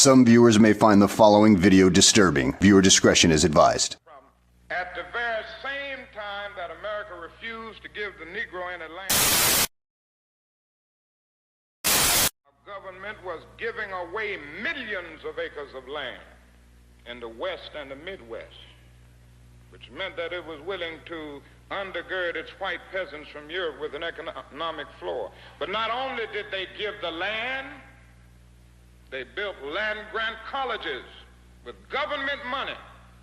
Some viewers may find the following video disturbing. Viewer discretion is advised. At the very same time that America refused to give the Negro any land, our government was giving away millions of acres of land in the West and the Midwest, which meant that it was willing to undergird its white peasants from Europe with an economic floor. But not only did they give the land, they built land-grant colleges with government money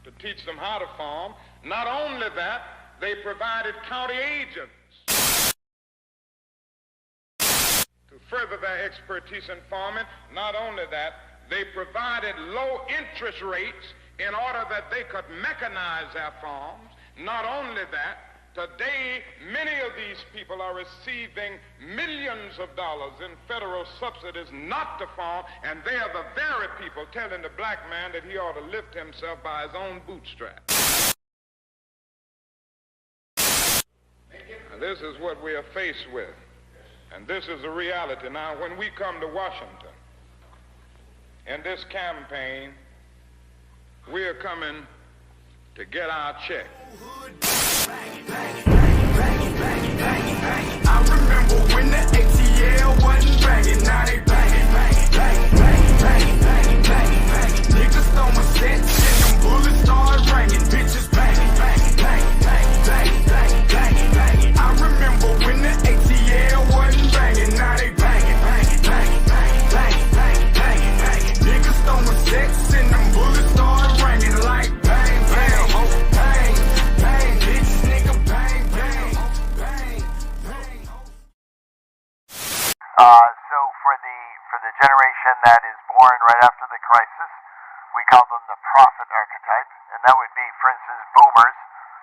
to teach them how to farm. Not only that, they provided county agents to further their expertise in farming. Not only that, they provided low interest rates in order that they could mechanize their farms. Not only that, today, many of these people are receiving millions of dollars in federal subsidies not to farm, and they are the very people telling the black man that he ought to lift himself by his own bootstraps. And this is what we are faced with, and this is the reality. Now, when we come to Washington, in this campaign, we are coming to get our check. I remember when the ATL wasn't banging, now they banging. Niggas throwing sets and them bullets start ringing, bitches banging. I remember when the ATL wasn't banging, now they banging. Niggas throwing sets and them bullets start ringing like bang, bang, bang, bang, bitches, nigga, bang, bang, bang, bang. So for the generation that is born right after the crisis, we call them the prophet archetype, and that would be, for instance, boomers.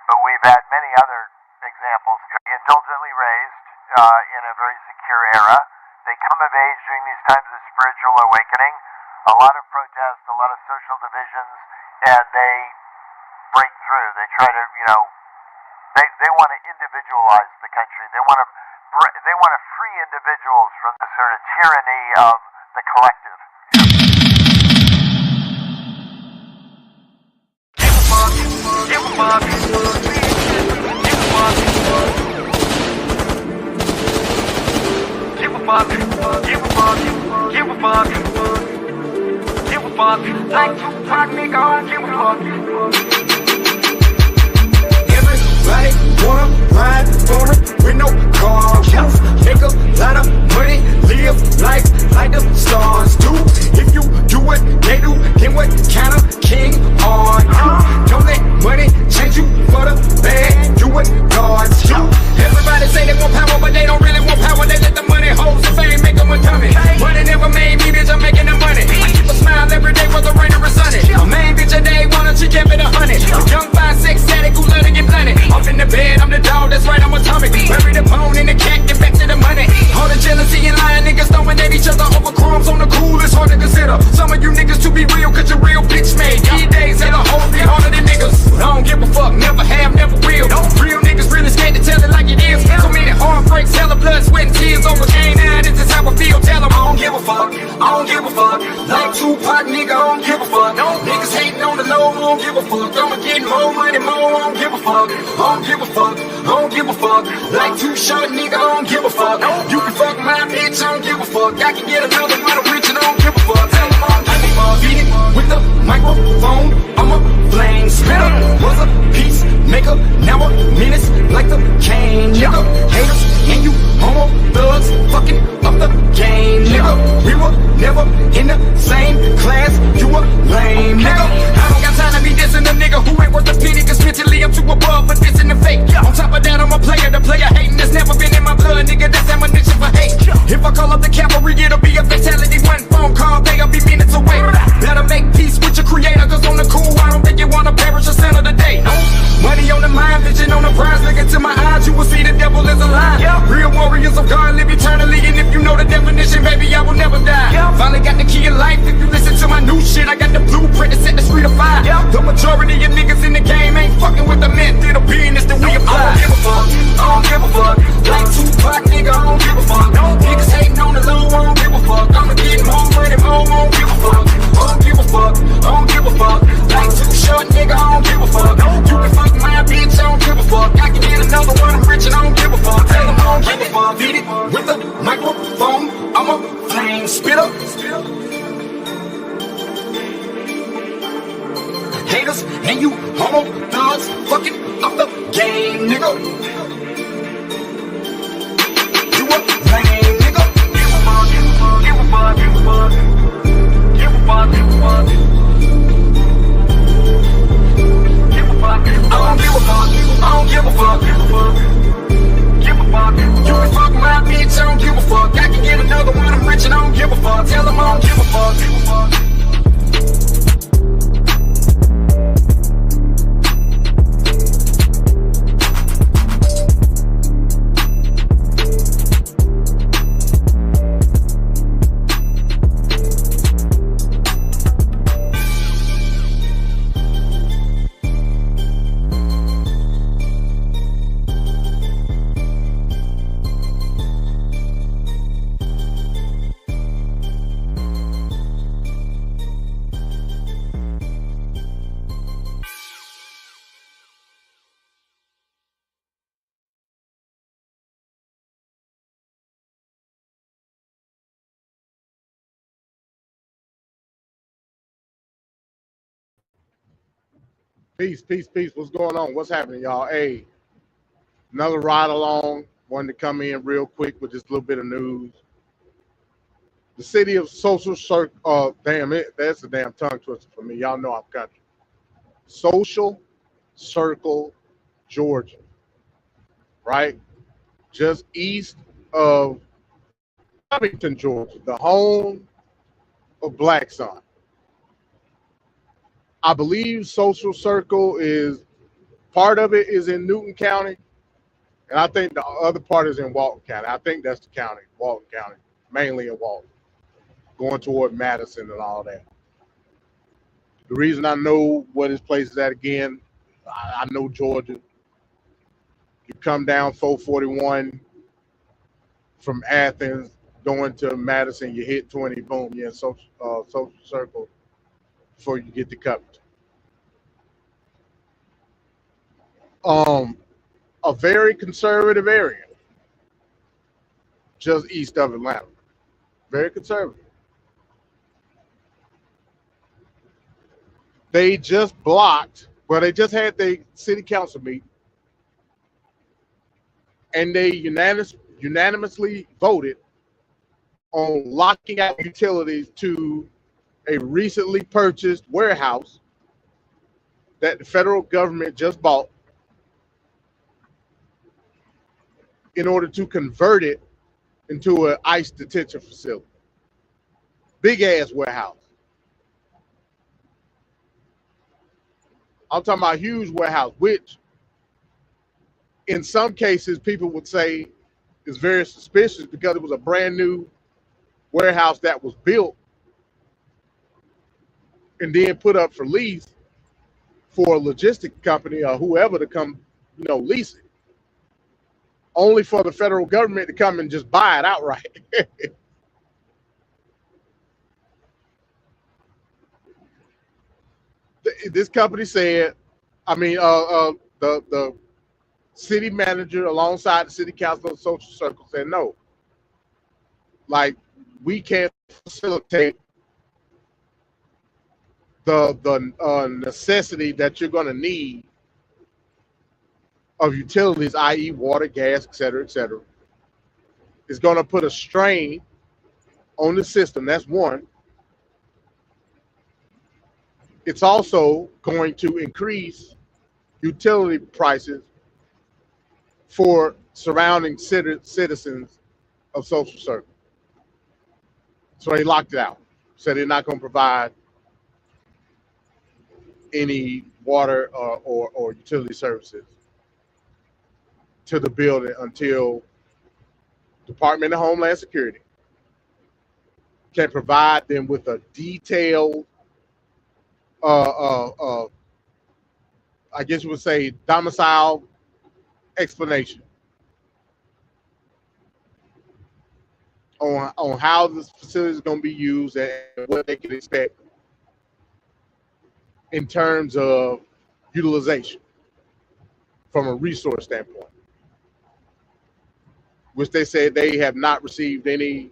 But we've had many other examples. Indulgently raised in a very secure era, they come of age during these times of spiritual awakening. A lot of protests, a lot of social divisions, and they break through. They try to, they want to individualize the country. They want to free individuals from the sort of tyranny of the collective. Give a fuck. Like Tupac, nigga, I don't give a fuck. Everybody wanna ride for it with no car. Make a lot of money, live life like the stars do. If you do what they do, then what kind of king are you? Don't let money change you for the bad. Do what gods do. Everybody say they want power, but they don't really want power. They let the money, hoes, and fame make them a dummy. Money never made me, bitch, I'm making the money. I keep a smile every day, whether rain or sunny. My main bitch a day, wanna she kept it 100. A young 5'6" addict who love to get blunted. Off in the bed, I'm the dog, that's right, I'm atomic. Bury the bone in the cat, get back to the money. All the jealousy and lying niggas throwing at each other over crumbs on the cool, it's hard to consider. Some of you niggas to be real, cause you're real bitch made. These days, hell, a whole bit harder than niggas. I don't give a fuck, never have, never will. Real niggas really scared to tell it like it is. So many heartbreaks, hella blood, sweat, and tears over game. Now this is how I feel, tell them I don't give a fuck. I don't give a fuck. Like Tupac, nigga, I don't give a fuck. Niggas hating on the low, I don't give a fuck. I'ma get more money, more, I don't give a fuck. I don't give a fuck. I don't give a fuck. Like Too Short, nigga, I don't give a fuck. You can fuck my bitch, I don't give a fuck. I can get another one, I'm rich and I don't give a fuck. Tell them I don't give a fuck. Beat it with the microphone, I'm a flame spitter. Was a peacemaker, now a menace like the cane, nigga. Haters and you homo thugs, fucking up the game, nigga. We were never in the same class, you a lame, nigga. I don't got time to be dissing a nigga who ain't worth a penny, cause mentally I'm too above for dissing the fake. On top of that, I'm a player, the player hating that's never been in my blood, nigga. That's ammunition for hate. If I call up the cavalry, it'll be a fatality. One phone call, they'll be minutes away. Better make peace with your creator, cause on the cool, I don't think you wanna perish a cent of the day. Money on the mind, vision on the prize. Look into my eyes, you will see the devil is a lie. Real warriors of God live eternally, and if you know the definition, baby, I will never die. Finally got the key of life. If you listen to my new shit, I got the blueprint to set the street afire. The majority of niggas in the game ain't fucking with the method of business that we apply. I don't give a fuck. I don't give a fuck. Like Tupac, nigga, I don't give a fuck. Niggas hating on the low, I don't give a fuck. I'ma get more money, more, I don't give a fuck. And you homo thugs fucking up the game, nigga. You a lame nigga. Give a fuck, give a fuck, give a fuck, give a fuck. Give a fuck, give a fuck. Give a fuck, give a fuck. I don't give a fuck. I don't give a fuck. Give a fuck. Give a fuck. You can fuck my bitch, I don't give a fuck. I can get another one, I'm rich and I don't give a fuck. Tell them I don't give a fuck. Give a fuck. Peace, peace, peace. What's going on? What's happening, y'all? Hey, another ride along. Wanted to come in real quick with just a little bit of news. The city of Social Circle, that's a damn tongue twister for me. Y'all know I'm country. Social Circle, Georgia, right? Just east of Covington, Georgia, the home of Black Sun. I believe Social Circle is part of it is in Newton County, and I think the other part is in Walton County. I think that's the county, Walton County, mainly in Walton, going toward Madison and all that. The reason I know where this place is at again, I know Georgia. You come down 441 from Athens, going to Madison, you hit 20, boom, you're in Social Circle before you get to Covington. A very conservative area, just east of Atlanta. Very conservative. They just blocked, well, they just had their city council meeting, and they unanimously voted on locking out utilities to a recently purchased warehouse that the federal government just bought in order to convert it into an ICE detention facility. Big ass warehouse. I'm talking about a huge warehouse, which in some cases people would say is very suspicious because it was a brand new warehouse that was built and then put up for lease for a logistic company or whoever to come, lease it. Only for the federal government to come and just buy it outright. This company said, the city manager alongside the city council of Social Circle said, no, like we can't facilitate the necessity that you're going to need of utilities, i.e. water, gas, et cetera, is going to put a strain on the system. That's one. It's also going to increase utility prices for surrounding citizens of Social Circle. So they locked it out. So they're not going to provide any water or utility services to the building until Department of Homeland Security can provide them with a detailed, I guess you would say, domicile explanation on how this facility is going to be used and what they can expect in terms of utilization from a resource standpoint, which they said they have not received any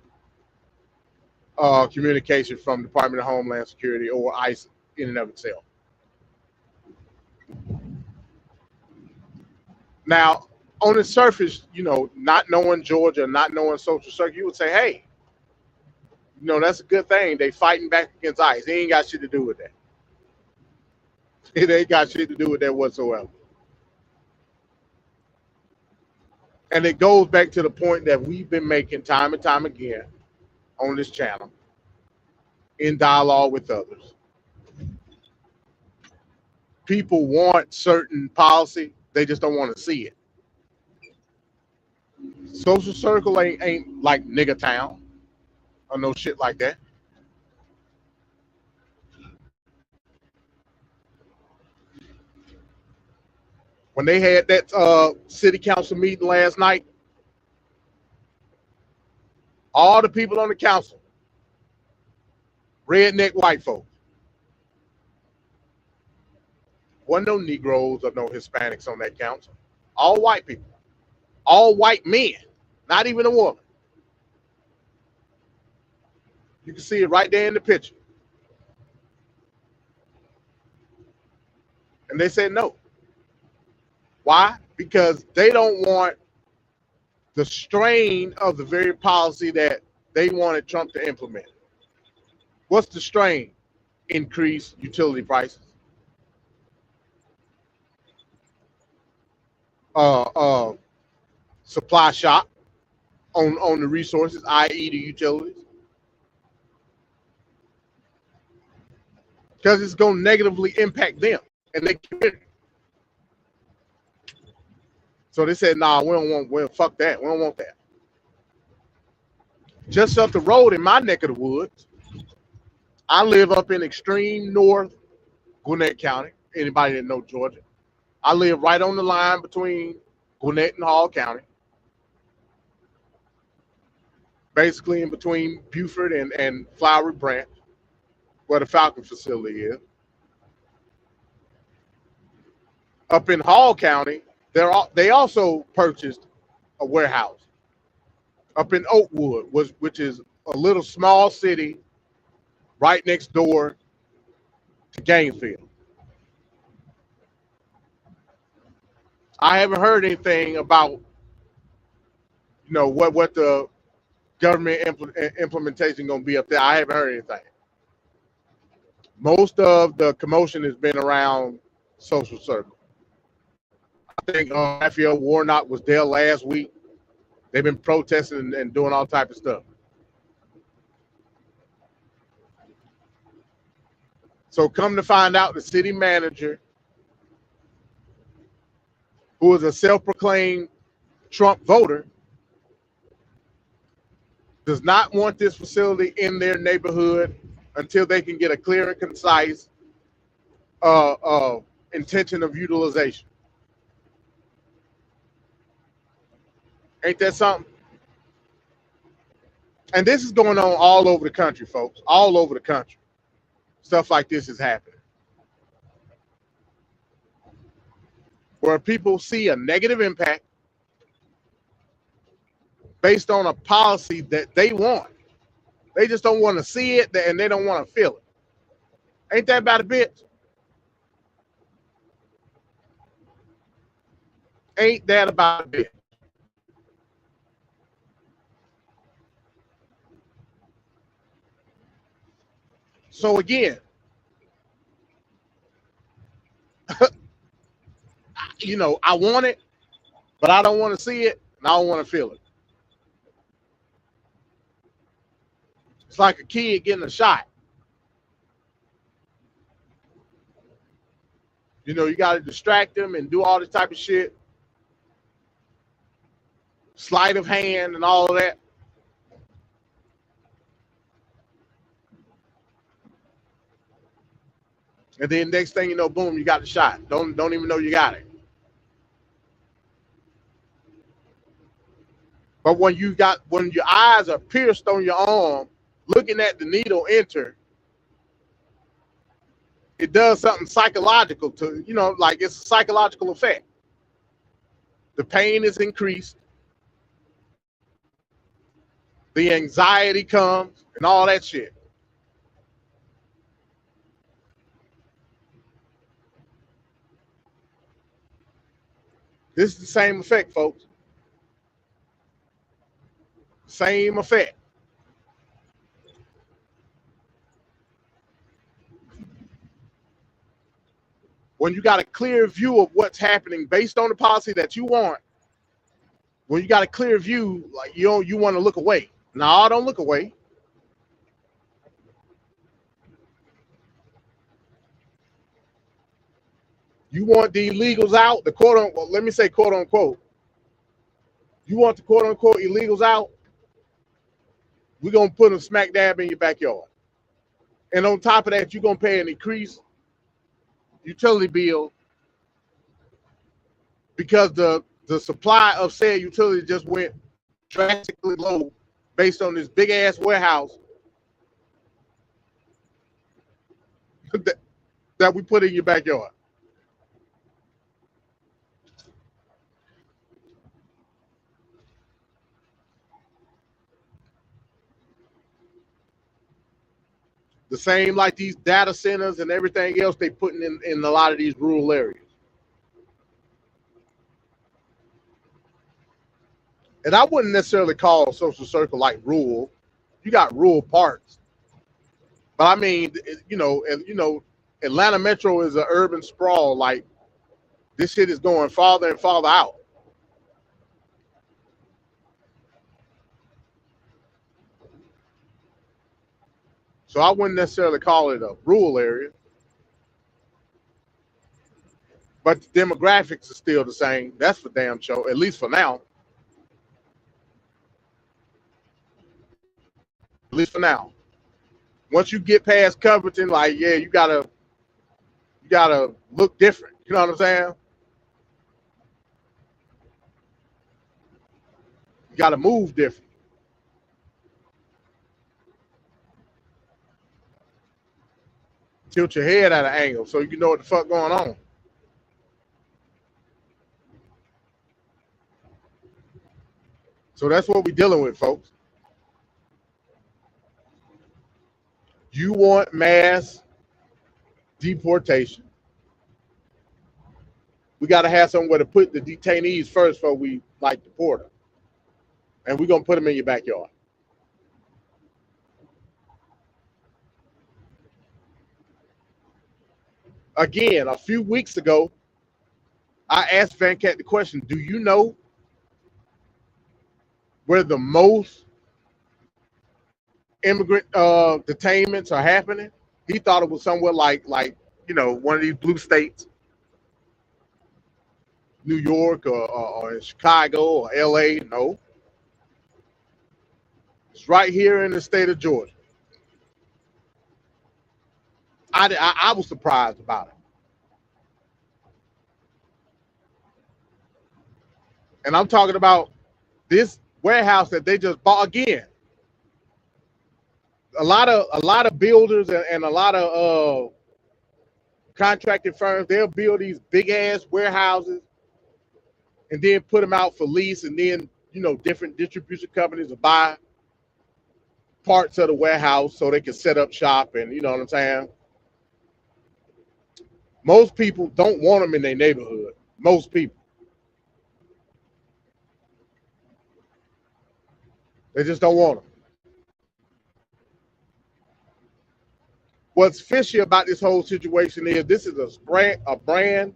communication from Department of Homeland Security or ICE in and of itself. Now, on the surface, you know, not knowing Georgia, not knowing Social Circle, you would say, hey, you know, that's a good thing. They fighting back against ICE. It ain't got shit to do with that. It ain't got shit to do with that whatsoever. And it goes back to the point that we've been making time and time again on this channel in dialogue with others. People want certain policy, they just don't want to see it. Social Circle ain't like nigga town or no shit like that. When they had that city council meeting last night, all the people on the council, redneck white folk. Wasn't no Negroes or no Hispanics on that council. All white people. All white men. Not even a woman. You can see it right there in the picture. And they said no. Why? Because they don't want the strain of the very policy that they wanted Trump to implement. What's the strain? Increase utility prices. Supply shock on the resources, i.e. the utilities. Because it's going to negatively impact them and their community. So they said, nah, fuck that. We don't want that. Just up the road in my neck of the woods, I live up in extreme north Gwinnett County. Anybody that know Georgia. I live right on the line between Gwinnett and Hall County. Basically in between Beaufort and Flowery Branch, where the Falcon facility is. Up in Hall County, they also purchased a warehouse up in Oakwood, which is a little small city right next door to Gainesville. I haven't heard anything about, you know, what the government implementation going to be up there. I haven't heard anything. Most of the commotion has been around Social Circle. I think Raphael Warnock was there last week. They've been protesting and doing all type of stuff. So come to find out, the city manager, who is a self-proclaimed Trump voter, does not want this facility in their neighborhood until they can get a clear and concise intention of utilization. Ain't that something? And this is going on all over the country, folks. All over the country. Stuff like this is happening. Where people see a negative impact based on a policy that they want. They just don't want to see it and they don't want to feel it. Ain't that about a bitch? Ain't that about a bitch? So again, you know, I want it, but I don't want to see it and I don't want to feel it. It's like a kid getting a shot. You know, you got to distract them and do all this type of shit. Sleight of hand and all of that. And then next thing you know, boom, you got the shot. Don't even know you got it. But when your eyes are pierced on your arm, looking at the needle enter, it does something psychological to, you know, like it's a psychological effect. The pain is increased. The anxiety comes and all that shit. This is the same effect, folks. Same effect. When you got a clear view of what's happening based on the policy that you want, when you got a clear view, like you want to look away. No, don't look away. You want the illegals out, the quote unquote, let me say quote unquote. You want the quote unquote illegals out, we're going to put them smack dab in your backyard. And on top of that, you're going to pay an increased utility bill because the supply of said utility just went drastically low based on this big ass warehouse that we put in your backyard. The same like these data centers and everything else they putting in a lot of these rural areas. And I wouldn't necessarily call Social Circle like rural. You got rural parts. But I mean, Atlanta Metro is an urban sprawl. Like, this shit is going farther and farther out. So I wouldn't necessarily call it a rural area. But the demographics are still the same. That's for damn sure, at least for now. At least for now. Once you get past Covington, like, yeah, you gotta look different. You know what I'm saying? You gotta move different. Tilt your head at an angle so you know what the fuck going on. So that's what we're dealing with, folks. You want mass deportation. We got to have somewhere to put the detainees first before we like deport them. And we're going to put them in your backyard. Again, a few weeks ago, I asked Van Cat the question, do you know where the most immigrant detainments are happening? He thought it was somewhere like one of these blue states, New York or in Chicago or LA. No. It's right here in the state of Georgia. I was surprised about it. And I'm talking about this warehouse that they just bought again. A lot of builders and a lot of contracting firms, they'll build these big ass warehouses and then put them out for lease, and then different distribution companies will buy parts of the warehouse so they can set up shop, and you know what I'm saying? Most people don't want them in their neighborhood. Most people. They just don't want them. What's fishy about this whole situation is this is a brand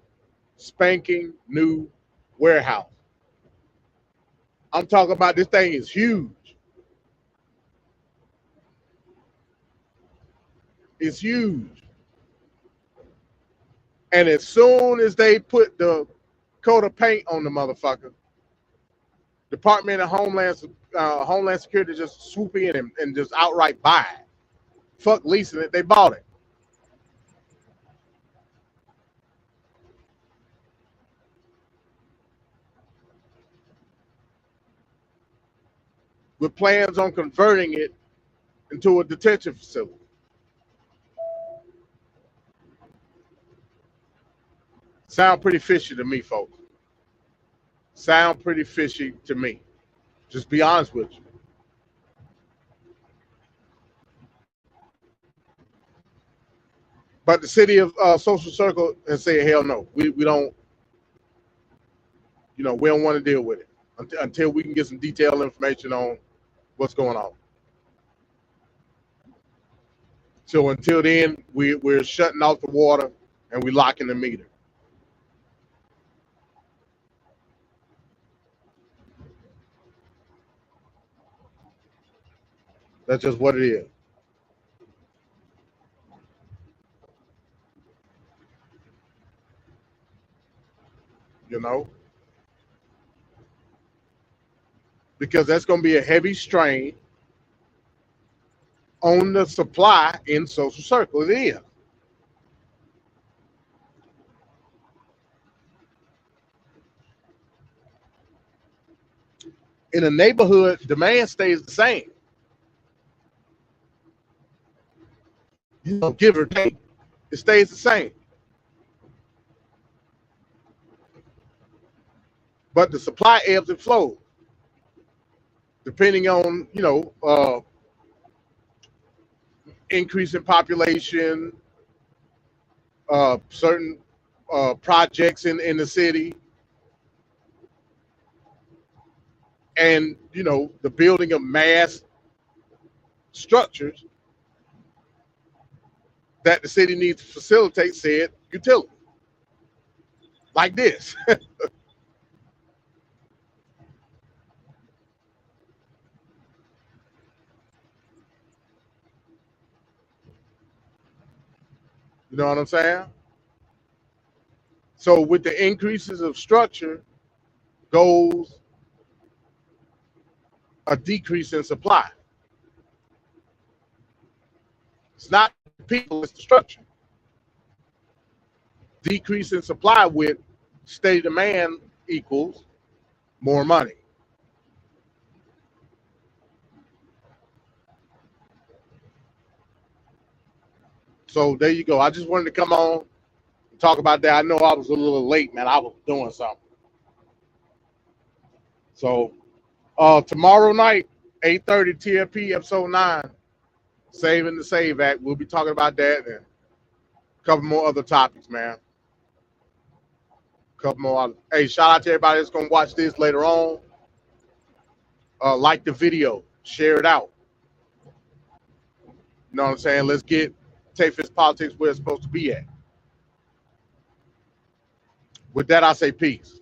spanking new warehouse. I'm talking about this thing is huge. It's huge. And as soon as they put the coat of paint on the motherfucker, Department of Homeland Security just swoop in and just outright buy it. Fuck leasing it, they bought it. With plans on converting it into a detention facility. Sound pretty fishy to me, folks. Sound pretty fishy to me. Just be honest with you. But the city of Social Circle has said, hell no. We don't we don't want to deal with it until we can get some detailed information on what's going on. So until then, we're shutting off the water and we're locking the meter. That's just what it is. Because that's going to be a heavy strain on the supply in Social Circle. It is. In a neighborhood, demand stays the same. Give or take, it stays the same. But the supply ebbs and flows depending on, increase in population, certain projects in the city, and, the building of mass structures that the city needs to facilitate said utility. Like this. You know what I'm saying? So with the increases of structure goes a decrease in supply. It's not the people, it's the structure. Decrease in supply with steady demand equals more money. So there you go. I just wanted to come on and talk about that. I know I was a little late, man. I was doing something. So tomorrow night, 8:30 TFP episode 9, Saving the Save Act. We'll be talking about that and a couple more other topics, man. Couple more others. Hey, shout out to everybody that's gonna watch this later on. Like the video, share it out. You know what I'm saying? Let's get Tay-Fist Politics where it's supposed to be at. With that, I say peace.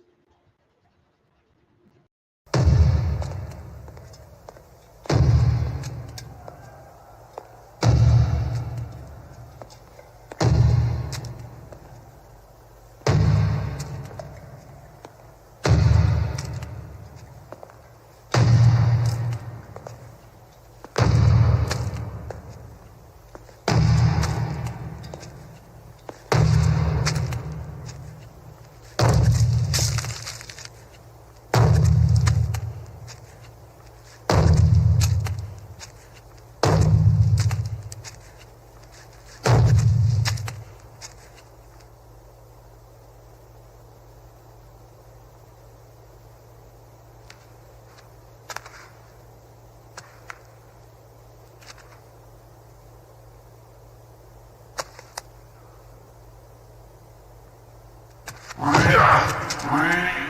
We